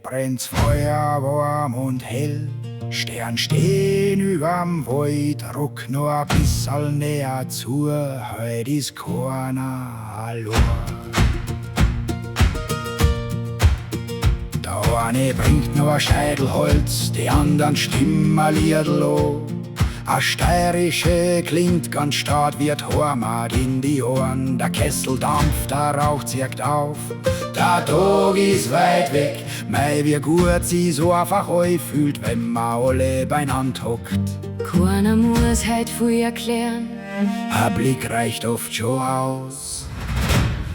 brennt's Feuer warm und hell. Stern stehen überm Wald, ruck nur ein bisschen näher zu, heut ist keiner allein. Der eine bringt nur Scheitelholz, die andern stimmen ein Liedl an. A steirische klingt ganz stark, wird Heimat in die Ohren. Der Kessel dampft, der Rauch zirkt auf, der Tag ist weit weg. Mei, wie gut sie so einfach euch fühlt, wenn man alle beieinander hockt. Keiner muss heut viel erklären, Ein Blick reicht oft schon aus.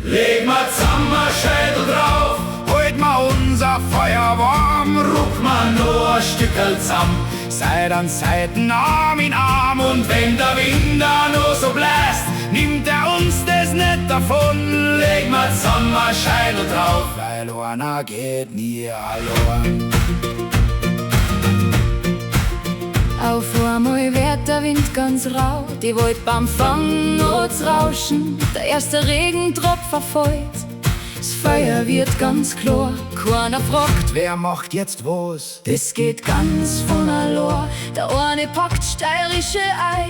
Leg mal zusammen ein Schädel drauf, Holt mal unser Feuer warm, ruck mal nur ein Stückel zusammen. Seit an Seiten Arm in Arm, Und wenn der Wind da nur so bläst, nimmt er uns das nicht davon. leg mal zusammen ein Schädel drauf. Weil einer geht nie allein. auf einmal wird der Wind ganz rau. Die Waldbaum fangen an zu rauschen, der erste Regentropfen fällt. Das Feuer wird ganz klar, keiner fragt, Wer macht jetzt was? das geht ganz von allein. Der eine packt steirische Ei,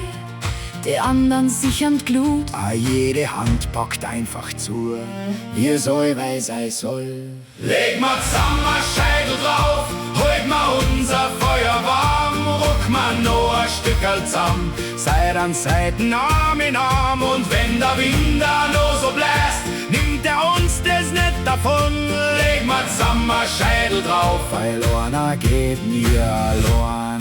die anderen sichern die Glut. Jede Hand packt einfach zu, wie soll, weil sei soll. Leg mal zusammen ein Schädel drauf, holt mal unser Feuer warm, ruck mal nur ein Stückel zusammen. Seit an Seiten Arm in Arm, Und wenn der Wind da nur so bläst, nimmt er uns das nicht davon. leg mal zusammen ein Schädel drauf. Weil einer geht nie allein.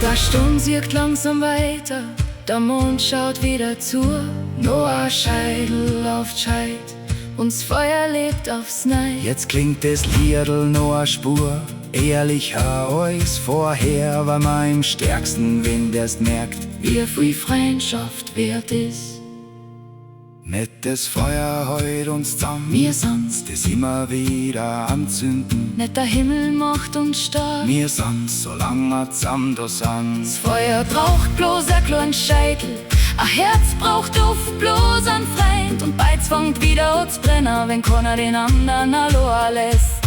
Der Sturm zieht langsam weiter, der Mond schaut wieder zu. Nur ein Scheidel auf Scheit, und das Feuer lebt aufs Neue. Jetzt klingt das Liedl nur eine Spur ehrlicher als vorher, weil man im stärksten Wind erst merkt, Wie viel Freundschaft wert ist. nicht das Feuer heut uns zusammen, Wir sind's, das immer wieder anzünden. nicht der Himmel macht uns stark. Wir sind's, solange wir zusammen da sind. Das Feuer braucht bloß ein kleinen Scheitel, ein Herz braucht oft bloß ein Freund. Und beides fängt wieder an zu brennen, wenn keiner den anderen allein lässt.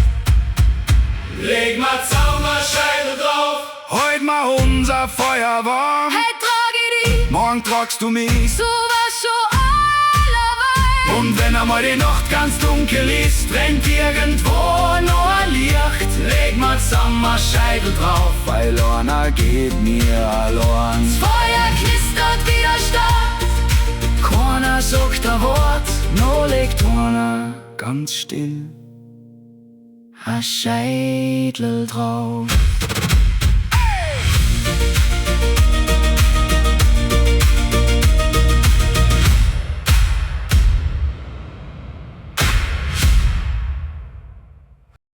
Leg mal zusammen ein Schädel drauf, Heut mal unser Feuer warm, Heute trage ich morgen tragst du mich. die, so was schon allerweil. Und wenn einmal die Nacht ganz dunkel ist, brennt irgendwo noch ein Licht. leg mal zusammen ein Schädel drauf. Weil einer geht mir allein. Feuer knistert wieder stark, Keiner sagt ein Wort, nur legt einer ganz still ein Scheidel drauf.